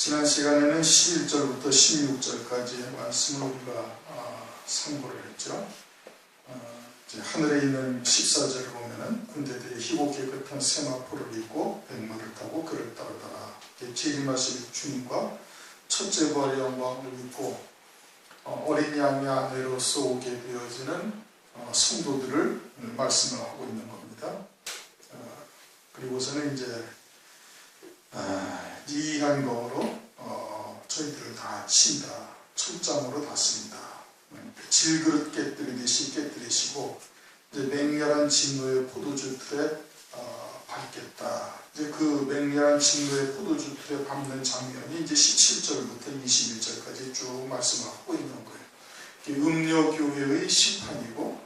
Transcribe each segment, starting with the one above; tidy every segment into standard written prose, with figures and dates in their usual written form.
지난 시간에는 11절부터 16절까지의 말씀을 우리가 상고를 했죠. 이제 하늘에 있는 14절을 보면은 군대들이 희고 깨끗한 세마포를 입고 백마를 타고 그를 따르더라. 재림하실 주님과 첫째 부활의 영광을 입고 어린 양의 아내로서 오게 되어지는 성도들을 말씀을 하고 있는 겁니다. 그리고서는 이제 이한검으로 저희들을 다 친다. 철장으로 닫습니다. 질그릇 깨뜨리듯이 깨뜨리시고 이제 맹렬한 진노의 포도주 틀에 밟겠다. 이제 그 맹렬한 진노의 포도주 틀에 밟는 장면이 이제 17절부터 21절까지 쭉 말씀을 하고 있는 거예요. 음녀교회의 심판이고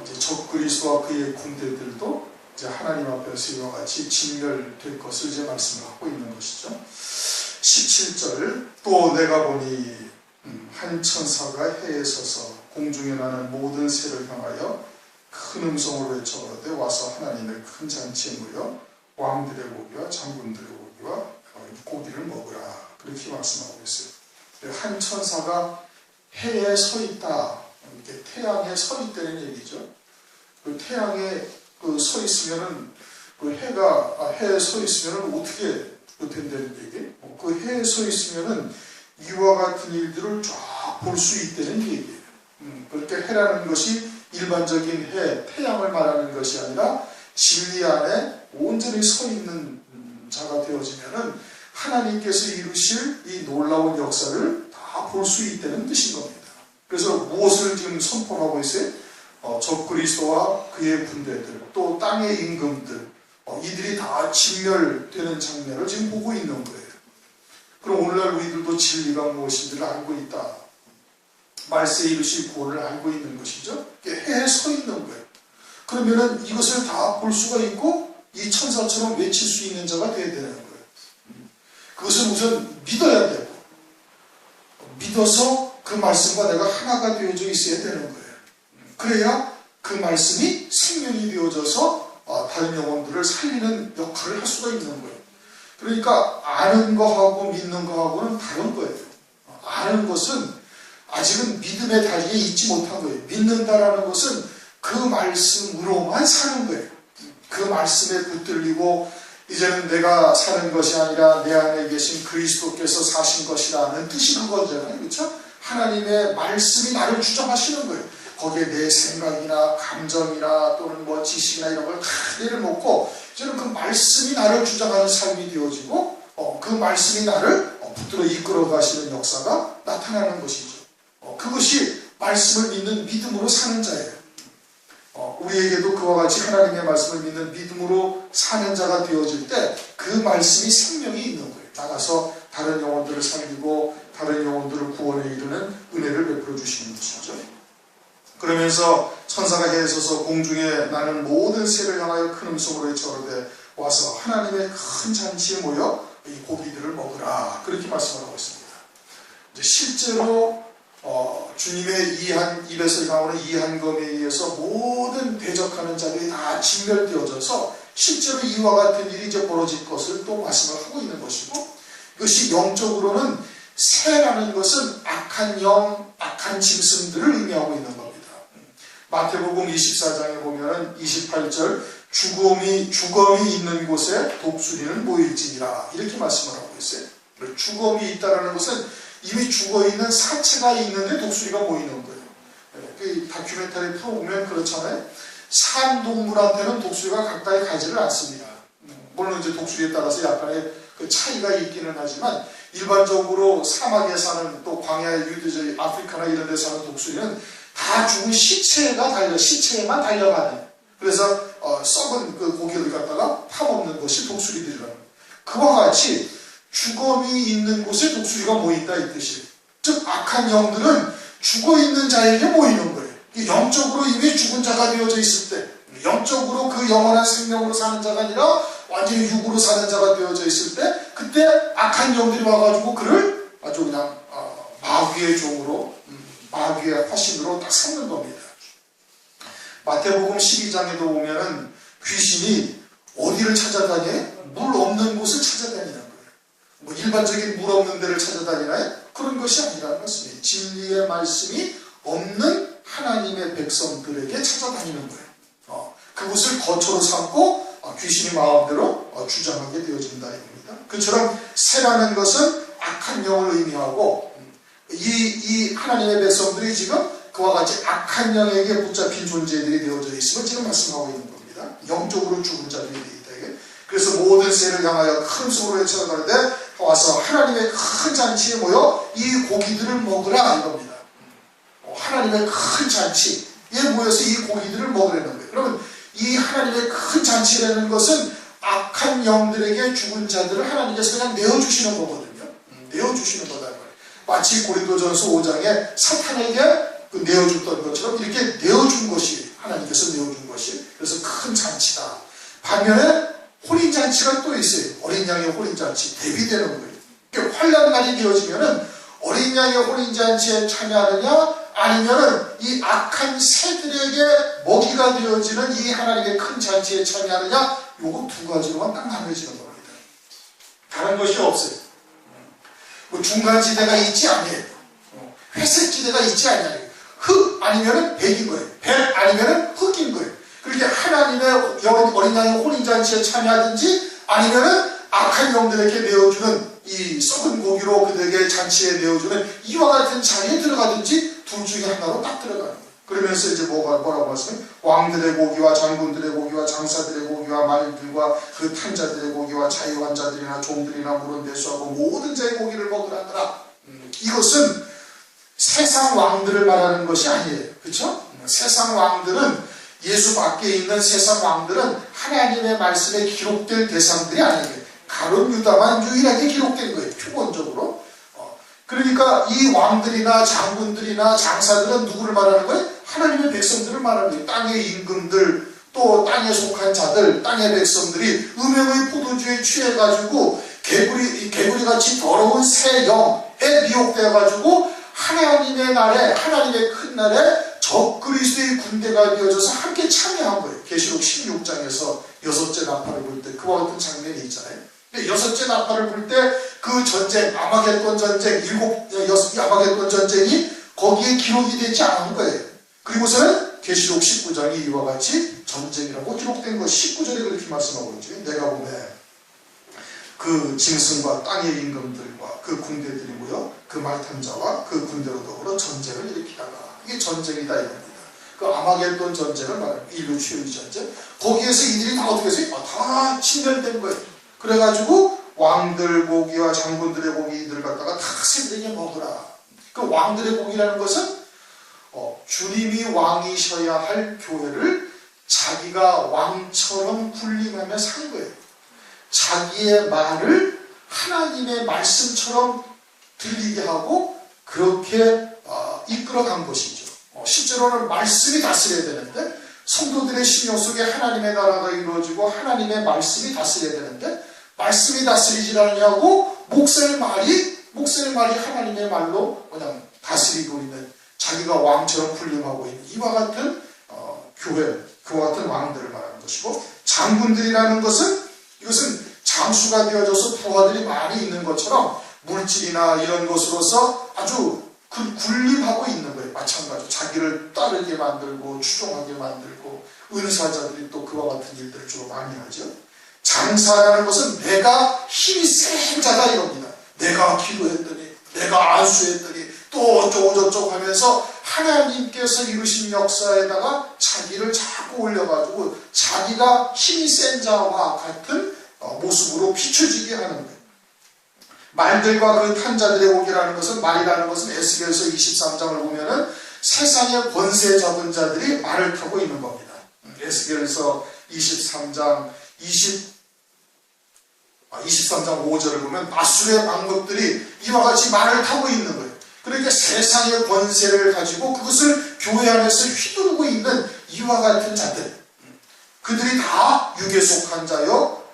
이제 적그리스도와 그의 군대들도 이제 하나님 앞에서 이와 같이 진멸될 것을 이제 말씀을 하고 있는 것이죠. 17절 또 내가 보니 한 천사가 해에 서서 공중에 나는 모든 새를 향하여 큰 음성으로 외쳐가되 와서 하나님의 큰 잔치에 모여 왕들의 고기와 장군들의 고기와 고기를 먹으라. 그렇게 말씀하고 있어요. 한 천사가 해에 서 있다. 이렇게 태양에 서 있다는 얘기죠. 그 태양에 서 있으면은 그 해에 서 있으면은 어떻게 된다는 얘기? 그 해에 서 있으면은 이와 같은 일들을 쫙 볼 수 있다는 얘기예요. 그렇게 해라는 것이 일반적인 태양을 말하는 것이 아니라 진리 안에 온전히 서 있는 자가 되어지면은 하나님께서 이루실 이 놀라운 역사를 다 볼 수 있다는 뜻인 겁니다. 그래서 무엇을 지금 선포하고 있어요? 적그리스도와 그의 군대들, 또 땅의 임금들, 이들이 다 진멸되는 장면을 지금 보고 있는 거예요. 그럼 오늘날 우리들도 진리가 무엇인지를 알고 있다. 말세에 이르실 구원을 알고 있는 것이죠. 해에 서 있는 거예요. 그러면은 이것을 다 볼 수가 있고 이 천사처럼 외칠 수 있는 자가 되어야 되는 거예요. 그것을 우선 믿어야 되고 믿어서 그 말씀과 내가 하나가 되어져 있어야 되는 거예요. 그래야 그 말씀이 생명이 되어져서 다른 영혼들을 살리는 역할을 할 수가 있는 거예요. 그러니까 아는 거하고 믿는 거하고는 다른 거예요. 아는 것은 아직은 믿음의 다리에 있지 못한 거예요. 믿는다라는 것은 그 말씀으로만 사는 거예요. 그 말씀에 붙들리고 이제는 내가 사는 것이 아니라 내 안에 계신 그리스도께서 사신 것이라는 뜻이 그거잖아요. 그렇죠? 하나님의 말씀이 나를 주장하시는 거예요. 거기에 내 생각이나 감정이나 또는 지식이나 이런 걸 다 내려놓고 이제는 그 말씀이 나를 주장하는 삶이 되어지고 그 말씀이 나를 붙들어 이끌어 가시는 역사가 나타나는 것이죠. 그것이 말씀을 믿는 믿음으로 사는 자예요. 우리에게도 그와 같이 하나님의 말씀을 믿는 믿음으로 사는 자가 되어질 때 그 말씀이 생명이 있는 거예요. 나가서 다른 영혼들을 살리고 다른 영혼들을 구원에 이르는 은혜를 베풀어 주시는 것이죠. 그러면서 천사가 해에 서서 공중에 나는 모든 새를 향하여 큰 음성으로 외쳐가되 와서 하나님의 큰 잔치에 모여 이 고기들을 먹으라. 그렇게 말씀을 하고 있습니다. 이제 실제로 주님의 입에서 나오는 이한검에 의해서 모든 대적하는 자들이 다 진멸되어져서 실제로 이와 같은 일이 이제 벌어질 것을 또 말씀을 하고 있는 것이고, 이것이 영적으로는 새라는 것은 악한 영, 악한 짐승들을 의미하고 있는 겁니다. 마태복음 24장에 보면 28절 주검이 있는 곳에 독수리는 모일지니라 이렇게 말씀을 하고 있어요. 주검이 있다는 것은 이미 죽어있는 사체가 있는데 독수리가 모이는 거예요. 그 다큐멘터리 풀어보면 그렇잖아요. 산 동물한테는 독수리가 가까이 가지를 않습니다. 물론 이제 독수리에 따라서 약간의 그 차이가 있기는 하지만 일반적으로 사막에 사는 또 광야 유대적 아프리카나 이런 데 사는 독수리는 다 죽은 시체에만 달려가는. 그래서 썩은 그 고기를 갖다가 파먹는 것이 독수리들이라는 거예요. 그와 같이 주검이 있는 곳에 독수리가 모인다 이 뜻이에요. 즉 악한 영들은 죽어있는 자에게 모이는 거예요. 영적으로 이미 죽은 자가 되어져 있을 때, 영적으로 그 영원한 생명으로 사는 자가 아니라 완전히 육으로 사는 자가 되어져 있을 때, 그때 악한 영들이 와가지고 그를 아주 그냥 마귀의 종으로, 마귀의 화신으로 딱 삼는 겁니다. 마태복음 12장에도 보면은 귀신이 어디를 찾아다녀? 물 없는 곳을 찾아다니는 거예요. 뭐 일반적인 물 없는 데를 찾아다니나요? 그런 것이 아니라는 것입니다. 진리의 말씀이 없는 하나님의 백성들에게 찾아다니는 거예요. 그것을 거처로 삼고 귀신이 마음대로 주장하게 되어진다 이겁니다. 그처럼 새라는 것은 악한 영을 의미하고 이 하나님의 백성들이 지금 그와 같이 악한 영에게 붙잡힌 존재들이 되어져 있음을 지금 말씀하고 있는 겁니다. 영적으로 죽은 자들이 되어 있다. 그래서 모든 새를 향하여 큰 소리로 쳐가는데 와서 하나님의 큰 잔치에 모여 이 고기들을 먹으라 이겁니다. 하나님의 큰 잔치에 모여서 이 고기들을 먹으라는 거예요. 그러면 이 하나님의 큰 잔치라는 것은 악한 영들에게 죽은 자들을 하나님께서 그냥 내어주시는 거거든요. 내어주시는 거다. 마치 고린도전서 5장에 사탄에게 내어줬던 것처럼 이렇게 내어준 것이 하나님께서 내어준 것이 그래서 큰 잔치다. 반면에 혼인잔치가 또 있어요. 어린 양의 혼인잔치 대비되는 거예요. 그러니까 환난 날이 되어지면은 어린 양의 혼인잔치에 참여하느냐 아니면은 이 악한 새들에게 먹이가 되어지는 이 하나님의 큰 잔치에 참여하느냐 요거 두 가지로만 딱 나눠지는 겁니다. 다른 것이 없어요. 뭐 중간지대가 있지 않아요. 회색지대가 있지 않아요. 흙 아니면은 백인 거예요. 백 아니면은 흙인 거예요. 그렇게 하나님의 어린 양의 혼인잔치에 참여하든지 아니면은 악한 영들에게 내어주는 이 썩은 고기로 그들에게 잔치에 내어주는 이와 같은 자리에 들어가든지 둘 중에 하나로 딱 들어가는 거예요. 그러면서 이제 뭐라고 말씀해요? 왕들의 고기와 장군들의 고기와 장사들의 고기와 말들과 그 탄자들의 고기와 자유한 자들이나 종들이나 물은 대수하고 모든 자의 고기를 먹으라더라. 이것은 세상 왕들을 말하는 것이 아니에요. 그렇죠? 세상 왕들은 예수 밖에 있는 세상 왕들은 하나님의 말씀에 기록될 대상들이 아니에요. 가룟 유다만 유일하게 기록된 거예요. 표본적으로. 그러니까 이 왕들이나 장군들이나 장사들은 누구를 말하는 거예요? 하나님의 백성들을 말하는 거예요. 땅의 임금들, 또 땅에 속한 자들, 땅의 백성들이 음행의 포도주에 취해가지고 개구리같이 더러운 새 영에 미혹되어가지고 하나님의 날에, 하나님의 큰 날에 적그리스도의 군대가 되어져서 함께 참여한 거예요. 계시록 16장에서 여섯째 나팔을 불 때 그와 같은 장면이 있잖아요. 여섯째 나팔을 불 때 그 전쟁, 아마겟돈 전쟁, 아마겟돈 전쟁이 거기에 기록이 되지 않은 거예요. 그리고서는 계시록 19장이 이와 같이 전쟁이라고 기록된 것. 19절에 그렇게 말씀하고 있죠. 내가 보면 그 짐승과 땅의 임금들과 그 군대들이 모여 그 말탄자와 그 군대로 더불어 전쟁을 일으키다가 이게 전쟁이다 이겁니다. 그 아마겟돈 전쟁을 말하는 인류 최후의 전쟁. 거기에서 이들이 다 어떻게 했어요? 다 침멸된 거예요. 그래가지고 왕들 고기와 장군들의 고기들을 갖다가 다 새들에게 먹으라. 그 왕들의 고기라는 것은 주님이 왕이셔야 할 교회를 자기가 왕처럼 군림하며 산 거예요. 자기의 말을 하나님의 말씀처럼 들리게 하고 그렇게 이끌어간 것이죠. 실제로는 말씀이 다스려야 되는데 성도들의 심령 속에 하나님의 나라가 이루어지고 하나님의 말씀이 다스려야 되는데 말씀이 다스리지 않냐고 목사의 말이 하나님의 말로 그냥 다스리고 있는 자기가 왕처럼 군림하고 있는 이와 같은 교회, 그와 같은 왕들을 말하는 것이고 장군들이라는 것은 이것은 장수가 되어져서 부하들이 많이 있는 것처럼 물질이나 이런 것으로서 아주 군림하고 있는 거예요. 마찬가지로 자기를 따르게 만들고 추종하게 만들고 은사자들이 또 그와 같은 일들을 주로 많이 하죠. 장사라는 것은 내가 힘이 센 자다 이겁니다. 내가 기도했더니 내가 안수했더니 또 어쩌고저쩌고 하면서 하나님께서 이루신 역사에다가 자기를 자꾸 올려가지고 자기가 힘이 센 자와 같은 모습으로 비춰지게 하는 거예요. 말들과 그 탄자들의 고기라는 것은 말이라는 것은 에스겔서 23장을 보면은 세상의 권세 잡은 자들이 말을 타고 있는 겁니다. 에스겔서 23장 5절을 보면 아수르의 방법들이 이와 같이 말을 타고 있는 거예요. 그러니까 세상의 권세를 가지고 그것을 교회 안에서 휘두르고 있는 이와 같은 자들, 그들이 다 육에 속한 자요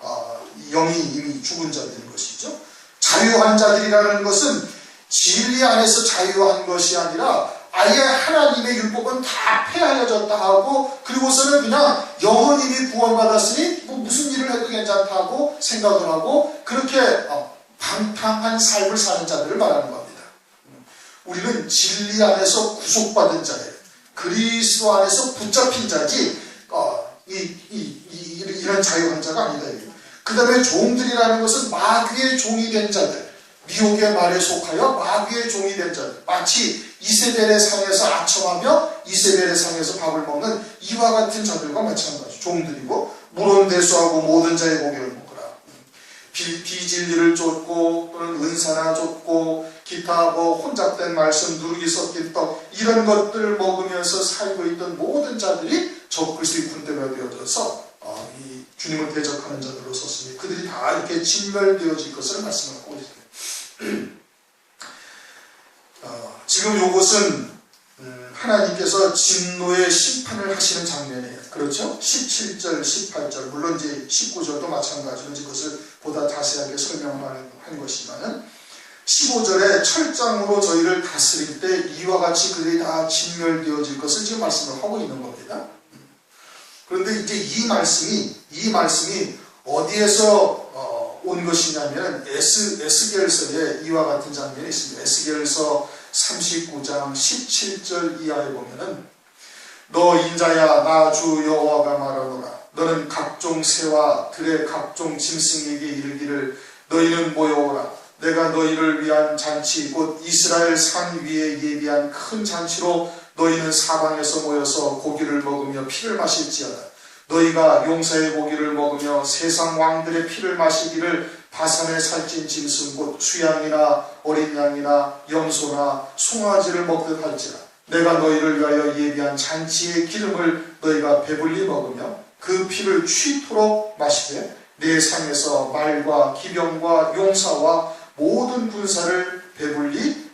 영이 이미 죽은 자들인 것이죠. 자유한 자들이라는 것은 진리 안에서 자유한 것이 아니라 아예 하나님의 율법은 다 폐하여졌다 하고 그리고서는 그냥 영은 이미 구원받았으니 뭐 무슨 일을 해도 괜찮다고 생각을 하고 그렇게 방탕한 삶을 사는 자들을 말하는 겁니다. 우리는 진리 안에서 구속받은 자예요. 그리스도 안에서 붙잡힌 자지 이런 자유한 자가 아니다. 그 다음에 종들이라는 것은 마귀의 종이 된 자들, 미혹의 말에 속하여 마귀의 종이 된 자들, 마치 이세벨의 상에서 아첨하며 이세벨의 상에서 밥을 먹는 이와 같은 자들과 마찬가지. 종들이고 물온대수하고 모든 자의 고기를 먹으라. 비진리를 쫓고 또는 은사나 쫓고 기타 혼잡된 말씀, 누룩이 섞인 떡 이런 것들을 먹으면서 살고 있던 모든 자들이 적그리스도의 군대가 되어져서 이 주님을 대적하는 자들로 섰으니 그들이 다 이렇게 진멸되어질 것을 말씀하고 있습니다. 지금 이것은 하나님께서 진노의 심판을 하시는 장면이에요. 그렇죠? 17절, 18절, 물론 이제 19절도 마찬가지로 이것을 보다 자세하게 설명하는 것이지만은 15절에 철장으로 저희를 다스릴 때 이와 같이 그들이 다 진멸되어질 것을 지금 말씀을 하고 있는 겁니다. 그런데 이제 이 말씀이 어디에서 온 것이냐면 에스겔서에 이와 같은 장면이 있습니다. 에스겔서 39장 17절 이하에 보면은 너 인자야 나 주 여호와가 말하노라 너는 각종 새와 들의 각종 짐승에게 이르기를 너희는 모여오라 내가 너희를 위한 잔치 곧 이스라엘 산 위에 예비한 큰 잔치로 너희는 사방에서 모여서 고기를 먹으며 피를 마실지어다. 너희가 용사의 고기를 먹으며 세상 왕들의 피를 마시기를 바산에 살찐 짐승 곧 수양이나 어린 양이나 염소나 송아지를 먹듯 할지라. 내가 너희를 위하여 예비한 잔치의 기름을 너희가 배불리 먹으며 그 피를 취토록 마시되 내 상에서 말과 기병과 용사와 모든 군사가 배불리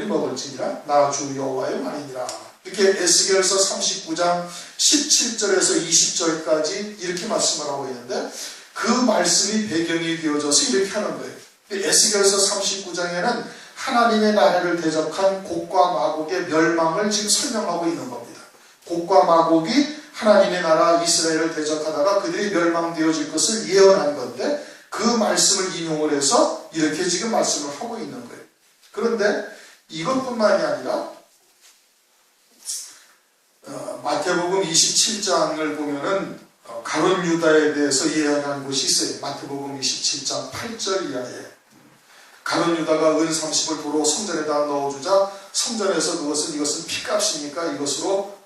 먹을지니라. 나 주 여호와의 말이니라. 이렇게 에스겔서 39장 17절에서 20절까지 이렇게 말씀을 하고 있는데 그 말씀이 배경이 되어져서 이렇게 하는 거예요. 에스겔서 39장에는 하나님의 나라를 대적한 곡과 마곡의 멸망을 지금 설명하고 있는 겁니다. 곡과 마곡이 하나님의 나라 이스라엘을 대적하다가 그들이 멸망되어질 것을 예언한 건데 그 말씀을 인용을 해서 이렇게 지금 말씀을 하고 있는 거예요. 그런데 이것뿐만이 아니라 마태복음 27장을 보면은 가룟 유다에 대해서 예언한 곳이 있어요. 마태복음 27장 8절 이하에 가룟 유다가 은 30을 도로 성전에다 넣어주자 성전에서 이것은 피값이니까 이것으로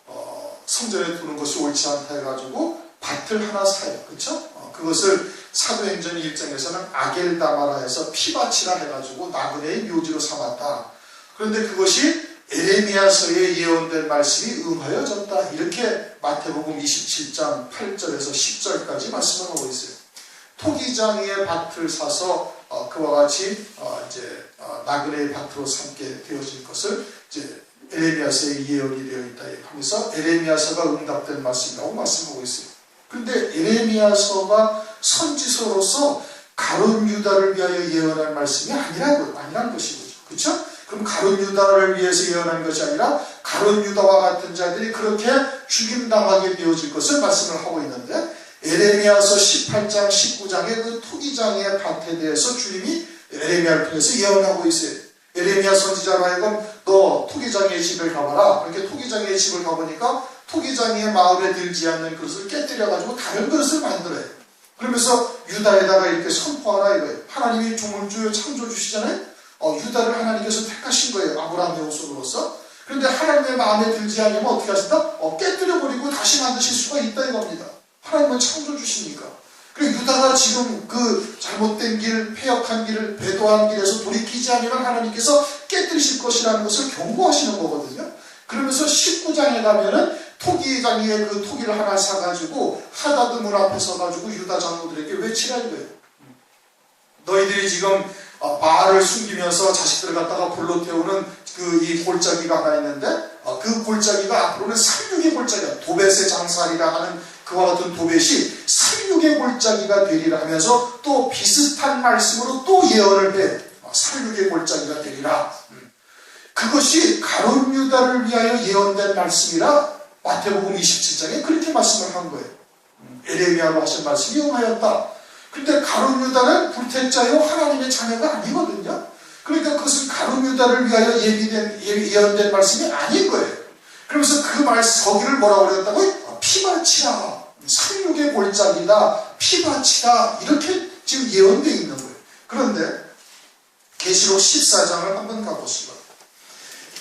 성전에 두는 것이 옳지 않다 해가지고 밭을 하나 사요. 그렇죠? 그것을 사도행전 1장에서는 아겔다마라 해서 피밭이라 해가지고 나그네의 묘지로 삼았다. 그런데 그것이 에레미야서에 예언된 말씀이 응하여졌다. 이렇게 마태복음 27장 8절에서 10절까지 말씀을 하고 있어요. 토기장의 밭을 사서 그와 같이 나그네의 밭으로 삼게 되어질 것을 이제 에레미야서에 예언이 되어 있다 하면서 에레미야서가 응답된 말씀이라고 말씀하고 있어요. 그런데 에레미야서가 선지서로서 가룟 유다를 위하여 예언한 말씀이 아니란 것이죠. 그렇죠? 그럼 가룟 유다를 위해서 예언한 것이 아니라 가룟 유다와 같은 자들이 그렇게 죽임당하게 되어질 것을 말씀을 하고 있는데 에레미야서 18장 19장의 그 토기장의 밭에 대해서 주님이 에레미야를 통해서 예언하고 있어요. 에레미야 선지자로 하여금 너 토기장의 집을 가봐라. 그렇게 토기장의 집을 가보니까 토기장의 마음에 들지 않는 그릇을 깨뜨려가지고 다른 그릇을 만들어요. 그러면서 유다에다가 이렇게 선포하라 이거예요. 하나님이 조물주 창조주시잖아요. 유다를 하나님께서 택하신 거예요. 아브라함의 후손으로서. 그런데 하나님의 마음에 들지 않으면 어떻게 하신다? 깨뜨려버리고 다시 만드실 수가 있다 이겁니다. 하나님은 창조주시니까. 그리고 유다가 지금 그 잘못된 길, 패역한 길을 배도한 길에서 돌이키지 않으면 하나님께서 깨뜨리실 것이라는 것을 경고하시는 거거든요. 그러면서 19장에 가면은 토기장에 그 토기를 하나 사가지고 하다드 문 앞에 서가지고 유다 장로들에게 외치라 이거예요. 너희들이 지금 바알을 숨기면서 자식들을 갖다가 불로 태우는 이 골짜기가 하나 있는데 그 골짜기가 앞으로는 살육의 골짜기야. 도벳의 장살이라 하는 그와 같은 도벳이 살육의 골짜기가 되리라 하면서 또 비슷한 말씀으로 또 예언을 해. 살육의 골짜기가 되리라. 그것이 가룟 유다를 위하여 예언된 말씀이라 마태복음 27장에 그렇게 말씀을 한 거예요. 에레미야로 하신 말씀이 응하였다. 근데 가룟 유다는 불택자요 하나님의 자녀가 아니거든요. 그러니까 그것은 가룟 유다를 위하여 예언된 말씀이 아닌 거예요. 그러면서 그 말씀 거기를 뭐라고 그랬다고요? 피바치라, 상륙의 골짜기다, 피바치다, 이렇게 지금 예언되어 있는 거예요. 그런데 계시록 14장을 한번 가보시죠.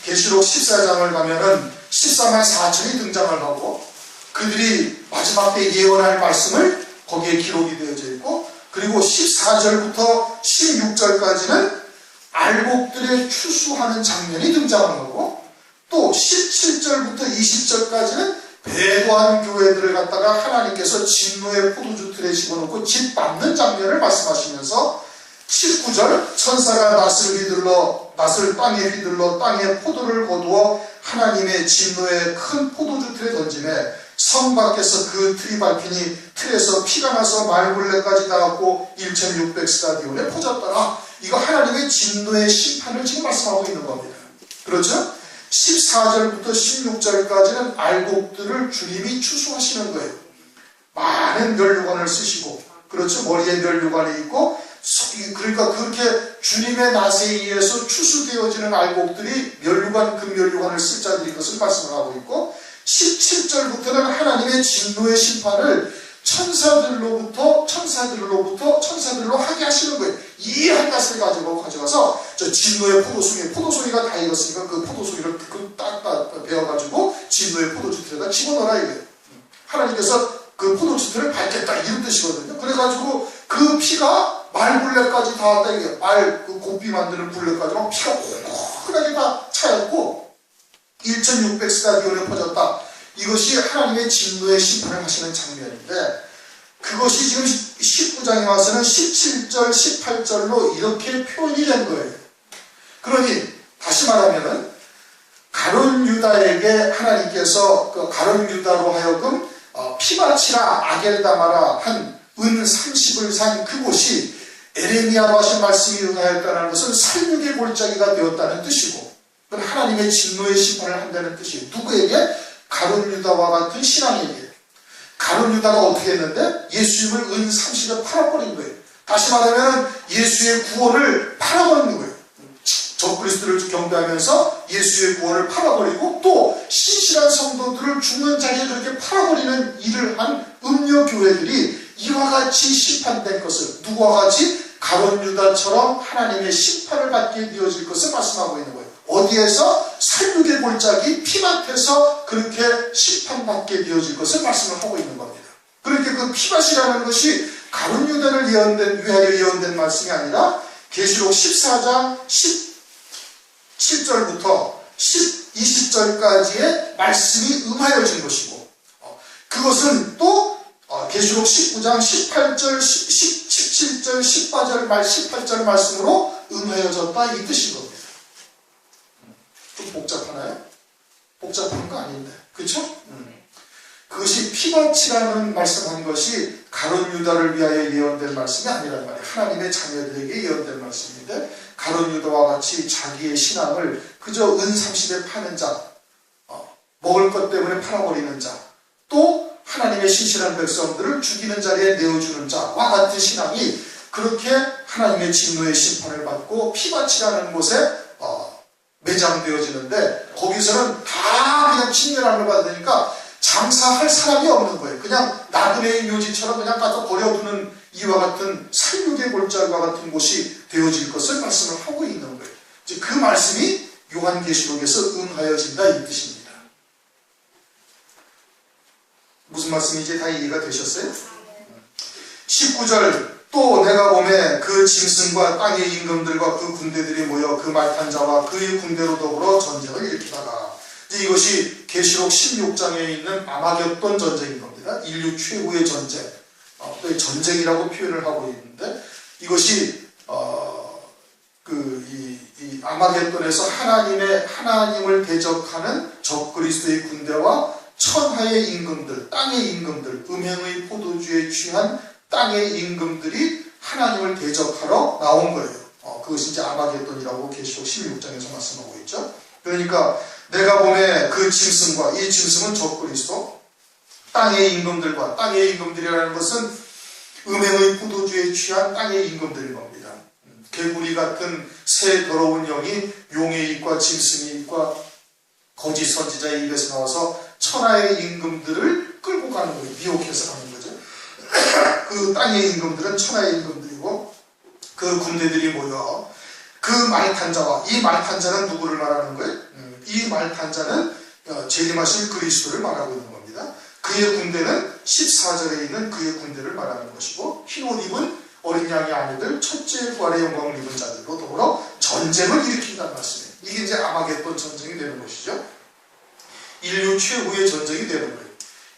계시록 14장을 가면은 14만 4천이 등장을 하고 그들이 마지막 때 예언할 말씀을 거기에 기록이 되어져 있고, 그리고 14절부터 16절까지는 알곡들의 추수하는 장면이 등장을 하고, 또 17절부터 20절까지는 배도한 교회들을 갖다가 하나님께서 진노의 포도주 틀에 집어넣고 짓밟는 장면을 말씀하시면서 19절 천사가 낫을 땅에 휘둘러 땅에 포도를 거두어 하나님의 진노의 큰 포도주 틀에 던지매 성 밖에서 그 틀이 밟히니 틀에서 피가 나서 말굴레까지 닿았고 1600스타디온에 퍼졌더라. 이거 하나님의 진노의 심판을 지금 말씀하고 있는 겁니다. 그렇죠? 14절부터 16절까지는 알곡들을 주님이 추수하시는 거예요. 많은 멸류관을 쓰시고, 그렇죠? 머리에 멸류관이 있고, 그러니까 그렇게 주님의 낫에 의해서 추수되어지는 알곡들이 멸류관, 금멸류관을 쓸 자들이 것을 말씀을 하고 있고, 17절부터는 하나님의 진노의 심판을 천사들로 하게 하시는 거예요. 이 한 가지를 가져가서 저 진노의 포도송이가 다 익었으니까 그 포도송이를 딱 베어가지고 진노의 포도주틀에다 집어넣어라 이거예요. 하나님께서 그 포도주틀을 밟겠다 이런 뜻이거든요. 그래가지고 그 피가 말굴레까지 닿았다 이게 그 곱비 만드는 굴레까지 막 피가 오글하게 다 차였고 1600스타디온에 퍼졌다. 이것이 하나님의 진노의 심판을 하시는 장면인데, 그것이 지금 19장에 와서는 17절, 18절로 이렇게 표현이 된 거예요. 그러니 다시 말하면은 가룟 유다에게 하나님께서 그 가룟 유다로 하여금 피바치라 아겔다마라 한 은 30을 산 그곳이 에레미야로 하신 말씀이 응하였다는 것은 살육의 골짜기가 되었다는 뜻이고, 그건 하나님의 진노의 심판을 한다는 뜻이에요. 누구에게? 가룟 유다와 같은 신앙에게. 가룟 유다가 어떻게 했는데? 예수님을 은 30에 팔아버린 거예요. 다시 말하면 예수의 구원을 팔아버린 거예요. 적그리스도를 경배하면서 예수의 구원을 팔아버리고 또 신실한 성도들을 죽는 자리에 그렇게 팔아버리는 일을 한 음료교회들이 이와 같이 심판된 것을, 누구와 같이? 가룟 유다처럼 하나님의 심판을 받게 되어질 것을 말씀하고 있는 거예요. 어디에서? 살육의 골짜기 피밭에서 그렇게 심판받게 되어질 것을 말씀을 하고 있는 겁니다. 그렇게 그 피밭이라는 것이 가룟 유다를 위하여 예언된 말씀이 아니라 계시록 14장 17절부터 20절까지의 말씀이 응하여진 것이고, 그것은 또 계시록 19장 18절, 17절, 18절 말씀으로 응하여졌다 이 뜻인 겁니다. 좀 복잡하나요? 복잡한 거 아닌데, 그렇죠? 그것이 피밭이라는 말씀한 것이 가룟 유다를 위하여 예언된 말씀이 아니란 말이에요. 하나님의 자녀들에게 예언된 말씀인데, 가룟 유다와 같이 자기의 신앙을 그저 은 30에 파는 자, 먹을 것 때문에 팔아버리는 자, 또 하나님의 신실한 백성들을 죽이는 자리에 내어주는 자와 같은 신앙이 그렇게 하나님의 진노의 심판을 받고 피밭이라는 곳에 매장되어지는데, 거기서는 다 그냥 진멸함을 받으니까 장사할 사람이 없는 거예요. 그냥 나그네의 묘지처럼 그냥 갖다 버려두는 이와 같은 살육의 골짜기와 같은 곳이 되어질 것을 말씀을 하고 있는 거예요. 이제 그 말씀이 요한계시록에서 응하여진다 이 뜻입니다. 무슨 말씀인지 다 이해가 되셨어요? 19절 또 내가 보매 그 짐승과 땅의 임금들과 그 군대들이 모여 그 말 탄 자와 그의 군대로 더불어 전쟁을 일으키다가, 이것이 계시록 16장에 있는 아마겟돈 전쟁인 겁니다. 인류 최후의 전쟁, 또 전쟁이라고 표현을 하고 있는데, 이것이 이 아마겟돈에서 하나님을 대적하는 적그리스도의 군대와 천하의 임금들, 땅의 임금들, 음행의 포도주에 취한 땅의 임금들이 하나님을 대적하러 나온 거예요. 그것이 이제 아마겟돈이라고 계시록 16장에서 말씀하고 있죠. 그러니까 내가 보매 그 짐승과, 이 짐승은 적그리스도, 땅의 임금들과, 땅의 임금들이라는 것은 음행의 포도주에 취한 땅의 임금들인 겁니다. 개구리 같은 새 더러운 영이 용의 입과 짐승의 입과 거짓 선지자의 입에서 나와서 천하의 임금들을 끌고 가는 거예요. 미혹해서 가는 거죠. 그 땅의 임금들은 천하의 임금들이고 그 군대들이 모여 그 말탄 자와, 이 말탄 자는 누구를 말하는 거예요? 이 말탄 자는 재림하실 그리스도를 말하고 있는 겁니다. 그의 군대는 14절에 있는 그의 군대를 말하는 것이고, 흰 옷 입은 어린 양의 아내들, 첫째 부활의 영광을 입은 자들로 더불어 전쟁을 일으킨다는 말씀이에요. 이게 이제 아마겟돈 전쟁이 되는 것이죠. 인류 최후의 전쟁이 되는 거예요.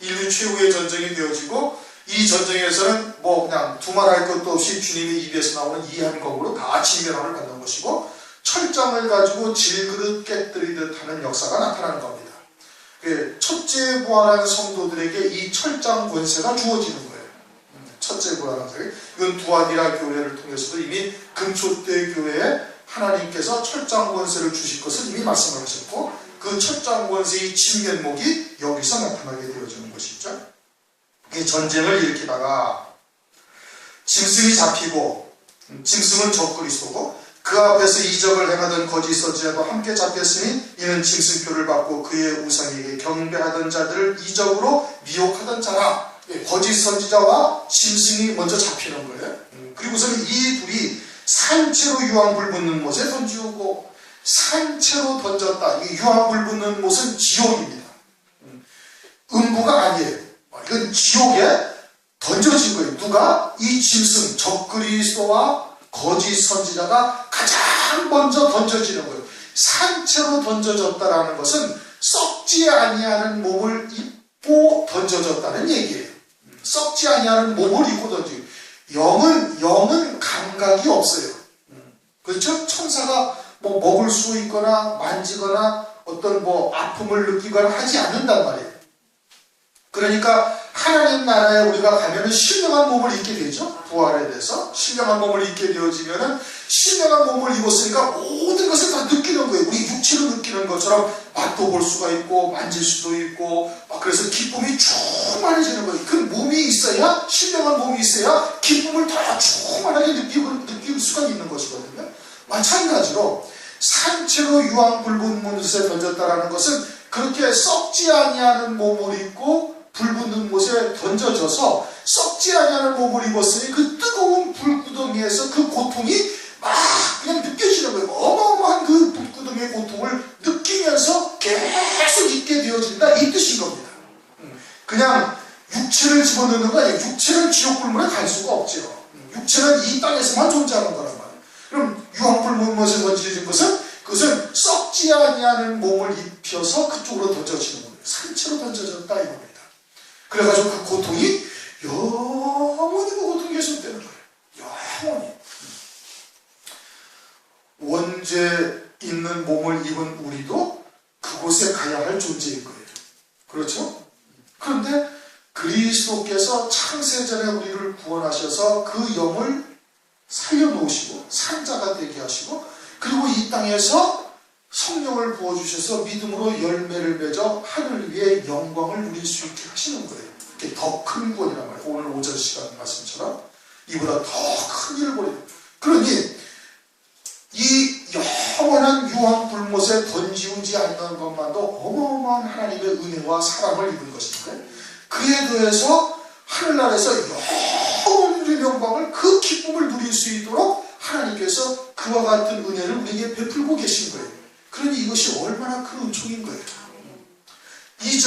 인류 최후의 전쟁이 되어지고, 이 전쟁에서는 뭐 그냥 두말할 것도 없이 주님의 입에서 나오는 이한검으로 다 진멸함을 받는 것이고, 철장을 가지고 질그릇 깨뜨리듯 하는 역사가 나타나는 겁니다. 첫째 부활한 성도들에게 이 철장 권세가 주어지는 거예요. 첫째 부활한 성도들. 이건 두아디라 교회를 통해서도 이미 금초대 교회에 하나님께서 철장 권세를 주실 것을 이미 말씀을 하셨고, 그 철장 권세의 진면목이 여기서 나타나게 되어지는 것이죠. 이 전쟁을 일으키다가 짐승이 잡히고, 짐승은 적그리스도고, 그 앞에서 이적을 행하던 거짓 선지자도 함께 잡혔으니 이는 짐승표를 받고 그의 우상에게 경배하던 자들을 이적으로 미혹하던 자라. 거짓 선지자와 짐승이 먼저 잡히는 거예요. 그리고서는 이 둘이 산채로 유황불 붙는 못에 던지우고, 산채로 던졌다. 이 유황불 붙는 못은 지옥입니다. 음부가 아니에요. 이건 지옥에 던져진 거예요. 누가? 이 짐승, 적그리스도와 거짓 선지자가 가장 먼저 던져지는 거예요. 산채로 던져졌다라는 것은 썩지 아니하는 몸을 입고 던져졌다는 얘기예요. 썩지 아니하는 몸을 입고 던지고, 영은 감각이 없어요. 그렇죠? 천사가 뭐 먹을 수 있거나 만지거나 어떤 뭐 아픔을 느끼거나 하지 않는단 말이에요. 그러니까 하나님 나라에 우리가 가면은 신령한 몸을 입게 되죠. 부활에 대해서 신령한 몸을 입게 되어지면은 신령한 몸을 입었으니까 모든 것을 다 느끼는 거예요. 우리 육체로 느끼는 것처럼 맛도 볼 수가 있고 만질 수도 있고, 그래서 기쁨이 충만해지는 거예요. 그 몸이 있어야, 신령한 몸이 있어야 기쁨을 더 충만하게 느낄 수가 있는 것이거든요. 마찬가지로 산채로 유황불 못에 던졌다라는 것은 그렇게 썩지 아니하는 몸을 입고 불 붙는 못에 던져져서 썩지 아니하는 몸을 입었으니 그 뜨거운 불구덩이에서 그 고통이 막 그냥 느껴지는 거예요. 어마어마한 그 불구덩이의 고통을 느끼면서 계속 있게 되어진다, 이 뜻인 겁니다. 그냥 육체를 집어넣는 거 아니에요. 육체는 지옥불문에 갈 수가 없죠. 육체는 이 땅에서만 존재하는 거란 말이에요. 그럼 유황불 못에 던져진 것은 그것은 썩지 아니하는 몸을 입혀서 그쪽으로 던져지는 거예요. 산채로 던져졌다 이겁니다. 그래가지고 그 고통이 영원히 그 고통이 계속되는 거예요. 영원히. 원죄 있는 몸을 입은 우리도 그곳에 가야 할 존재인 거예요. 그렇죠? 그런데 그리스도께서 창세전에 우리를 구원하셔서 그 영을 살려놓으시고 산자가 되게 하시고, 그리고 이 땅에서 성령을 부어주셔서 믿음으로 열매를 맺어 하늘 위에 영광을 누릴 수 있게 하시는 거예요. 이게 더 큰 구원이란 말이에요. 오늘 오전 시간 말씀처럼 이보다 더 큰 일을 벌이는. 그러니 이 영원한 유황불못에 던지우지 않는 것만도 어마어마한 하나님의 은혜와 사랑을 입은 것인데, 그에 더해서 하늘나라에서 영원한 영광을, 그 기쁨을 누릴 수 있도록 하나님께서 그와 같은 은혜를 우리에게 베풀고 계신 거예요. 그러니 이것이 얼마나 큰 은총인 거예요. 이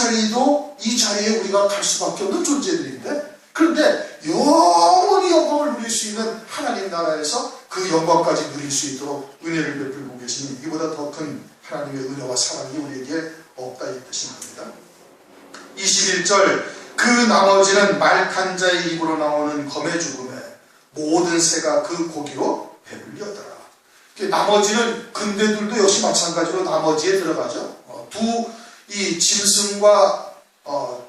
자리에 우리가 갈 수밖에 없는 존재들인데, 그런데 영원히 영광을 누릴 수 있는 하나님 나라에서 그 영광까지 누릴 수 있도록 은혜를 베풀고 계시니 이보다 더 큰 하나님의 은혜와 사랑이 우리에게 없다, 이 뜻인 겁니다. 21절, 그 나머지는 말탄 자의 입으로 나오는 검의 죽음에 모든 새가 그 고기로 배불리었더라. 나머지는 근대들도 역시 마찬가지로 나머지에 들어가죠. 이 짐승과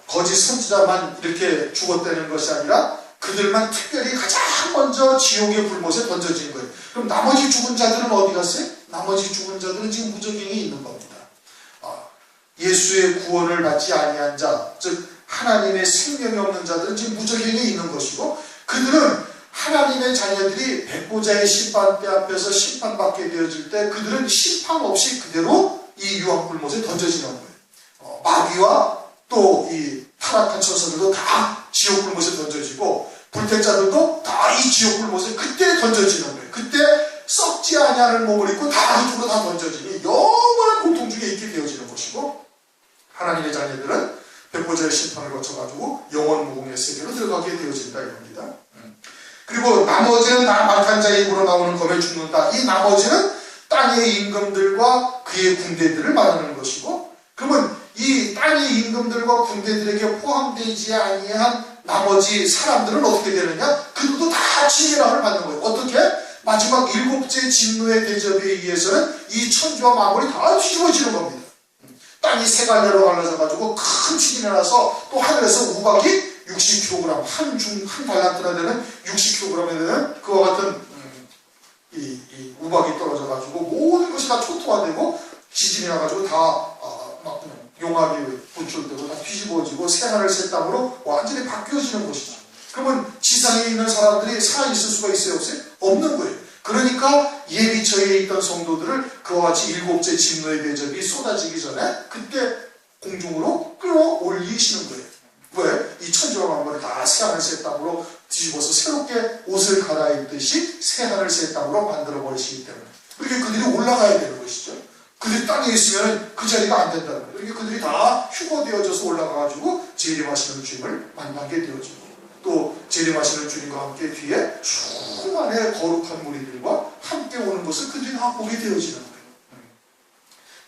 거짓 선지자만 이렇게 죽었다는 것이 아니라 그들만 특별히 가장 먼저 지옥의 불못에 던져진 거예요. 그럼 나머지 죽은 자들은 어디 갔어요? 나머지 죽은 자들은 지금 무저갱에 있는 겁니다. 예수의 구원을 받지 아니한 자, 즉 하나님의 생명이 없는 자들은 지금 무저갱에 있는 것이고, 그들은 하나님의 자녀들이 백보자의 심판대 앞에서 심판받게 되어질 때 그들은 심판 없이 그대로 이 유황불못에 던져지는 거예요. 마귀와 또 이 타락한 천사들도 다 지옥불못에 던져지고 불택자들도 다 이 지옥불못에 그때 던져지는 거예요. 그때 썩지 아니하는 몸을 입고 다 그쪽으로 다 던져지니 영원한 고통 중에 있게 되어지는 것이고, 하나님의 자녀들은 백보자의 심판을 거쳐가지고 영원 무궁의 세계로 들어가게 되어진다 이겁니다. 그리고 나머지는 다 막한 자의 입으로 나오는 검에 죽는다. 이 나머지는 땅의 임금들과 그의 군대들을 말하는 것이고, 그러면 이 땅의 임금들과 군대들에게 포함되지 아니한 나머지 사람들은 어떻게 되느냐? 그들도 다 진멸함을 받는 거예요. 어떻게? 마지막 7째 진노의 대접에 의해서는 이 천지와 만물이 다 뒤집어지는 겁니다. 땅이 세 갈래로 갈라져가지고 큰 추진이 나서 또 하늘에서 우박이 60kg, 한 달란트나 되는 60kg에 되는 그와 같은 이 우박이 떨어져가지고 모든 것이 다 초토화되고 지진이 나가지고 다 막 용암이 분출되고 다 뒤집어지고 새하늘 새 땅으로 완전히 바뀌어지는 것이죠. 그러면 지상에 있는 사람들이 살아있을 수가 있어요? 없어요? 없는 거예요. 그러니까 예비처에 있던 성도들을 그와 같이 7째 진노의 대접이 쏟아지기 전에 그때 공중으로 끌어올리시는 거예요. 왜? 이 천지와 만물을 다 새하늘 새 땅으로 뒤집어서 새롭게 옷을 갈아입듯이 새하늘 새 땅으로 만들어 버리시기 때문에. 그러니까 그들이 올라가야 되는 것이죠. 그들이 땅에 있으면 그 자리가 안 된다는 거예요. 그러니까 그들이 다 휴거되어져서 올라가가지고 재림하시는 주님을 만나게 되어지고, 또 재림하시는 주님과 함께 뒤에 수많은 거룩한 무리들과 함께 오는 것을 그들이 다 보게 되어지는 거예요.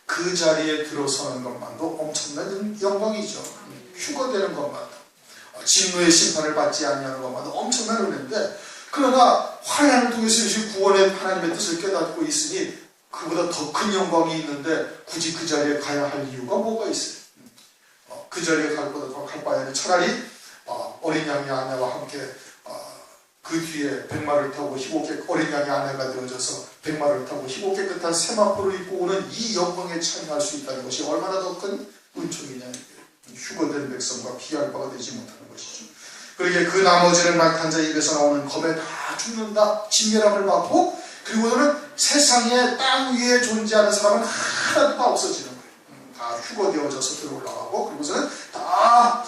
그 자리에 들어서는 것만도 엄청난 영광이죠. 휴거되는 것만도, 진노의 심판을 받지 아니하는 것만도 엄청난 은혜인데, 그러나 환난을 통해서 이제 구원의 하나님의 뜻을 깨닫고 있으니 그보다 더 큰 영광이 있는데 굳이 그 자리에 가야 할 이유가 뭐가 있어요? 그 자리에 갈 바에는 차라리 어린 양의 아내와 함께 그 뒤에 백마를 타고 어린 양의 아내가 되어져서 백마를 타고 희고 깨끗한 세마포를 입고 오는 이 영광에 참여할 수 있다는 것이 얼마나 더 큰 은총이냐. 휴거된 백성과 비할 바가 되지 못하는 것이죠. 그러기에 그 나머지는 막한 자 입에서 나오는 검에 다 죽는다, 진멸함을 받고, 그리고는 세상에 땅 위에 존재하는 사람은 하나도 다 없어지는 거예요. 다 휴거되어져서 들어올라가고, 그리고서는 다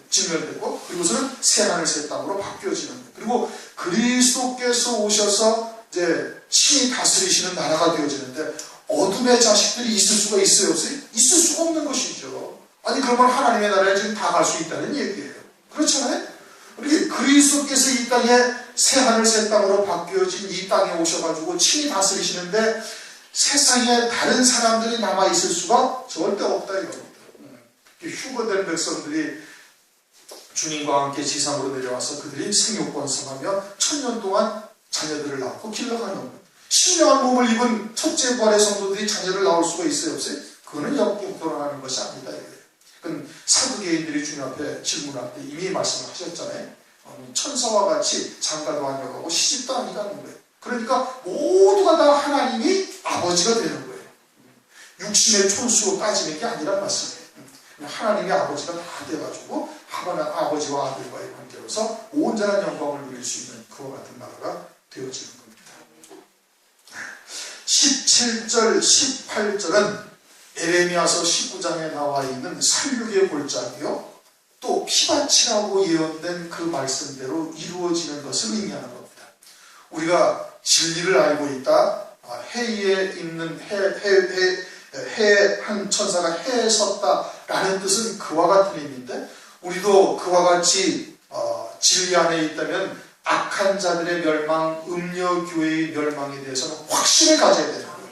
진멸되고, 그리고서는 새하늘 새 땅으로 바뀌어지는 거예요. 그리고 그리스도께서 오셔서 이제 신이 다스리시는 나라가 되어지는데, 어둠의 자식들이 있을 수가 있어요, 없어요? 있을 수가 없는 것이죠. 아니 그러면 하나님의 나라에 지금 다 갈 수 있다는 얘기예요. 그렇잖아요? 그러니까 그리스도께서 이 땅에 새하늘 새 땅으로 바뀌어진 이 땅에 오셔가지고 친히 다스리시는데 세상에 다른 사람들이 남아있을 수가 절대 없다 이겁니다. 휴거된 백성들이 주님과 함께 지상으로 내려와서 그들이 생육번성하며 1000년 동안 자녀들을 낳고 길러가는 거예요. 신령한 몸을 입은 첫째 부활의 성도들이 자녀를 낳을 수가 있어요, 없어요? 그거는 역결혼하는 것이 아니다 이거예요. 그건 사두개인들이 주님 앞에 질문할 때 이미 말씀을 하셨잖아요. 천사와 같이 장가도 안 여가고 시집도 안 가는 거예요. 그러니까 모두가 다 하나님이 아버지가 되는 거예요. 육신의 촌수로 따지는 게 아니란 말씀이에요. 하나님의 아버지가 다 돼가지고 아버지와 아들과의 관계로서 온전한 영광을 누릴 수 있는 그와 같은 나라가 되어지는 겁니다. 17절, 18절은 에레미야서 19장에 나와 있는 살육의 골짜기요, 또 피밭이라고 예언된 그 말씀대로 이루어지는 것을 의미하는 겁니다. 우리가 진리를 알고 있다, 해에 있는 해의 한 천사가 해에 섰다라는 뜻은 그와 같은 의미인데, 우리도 그와 같이 진리 안에 있다면 악한 자들의 멸망, 음녀교회의 멸망에 대해서는 확신을 가져야 되는 거예요.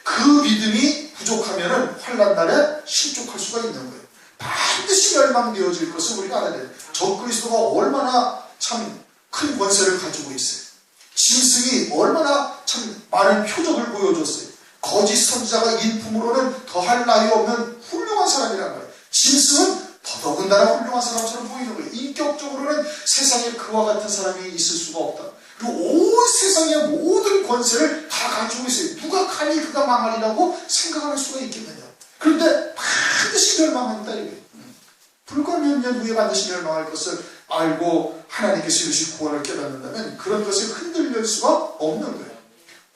그 믿음이 부족하면 환난 날에 실족할 수가 있는 거예요. 반드시 멸망되어질 것을 우리가 알아야 돼요. 적그리스도가 얼마나 참 큰 권세를 가지고 있어요. 짐승이 얼마나 참 많은 표적을 보여줬어요. 거짓 선지자가 인품으로는 더할 나위 없는 훌륭한 사람이란 말이에요. 짐승은 더더군다나 훌륭한 사람처럼 보이는 거예요. 인격적으로는 세상에 그와 같은 사람이 있을 수가 없다. 그리고 온 세상의 모든 권세를 다 가지고 있어요. 누가 감히 그가 망하리라고 생각할 수가 있겠느냐. 그런데 반드시 멸망한다 이거예요. 불과 몇 년 후에 반드시 멸망할 것을 알고 하나님께서 이루신 구원을 깨닫는다면 그런 것에 흔들릴 수가 없는 거예요.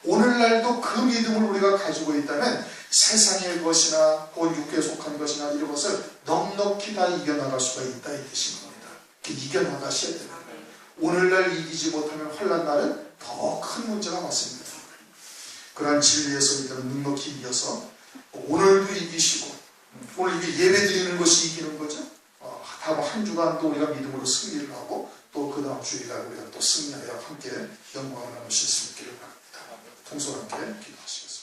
오늘날도 그 믿음을 우리가 가지고 있다면 세상의 것이나 혹은 육계에 속한 것이나 이런 것을 넉넉히 다 이겨나갈 수가 있다 이 뜻인 겁니다. 이겨나가셔야 돼요. 오늘날 이기지 못하면 환난 날은 더 큰 문제가 맞습니다. 그러한 진리에서 우리는 넉넉히 이겨서 오늘도 이기시고 오늘 이게 예배 드리는 것이 이기는 거죠. 다음 한 주간도 우리가 믿음으로 승리를 하고 또 그 다음 주일날 우리가 또 승리하여 함께 영광을 나눌 수 있기를 바랍니다. 통솔 함께 기도하시겠습니다.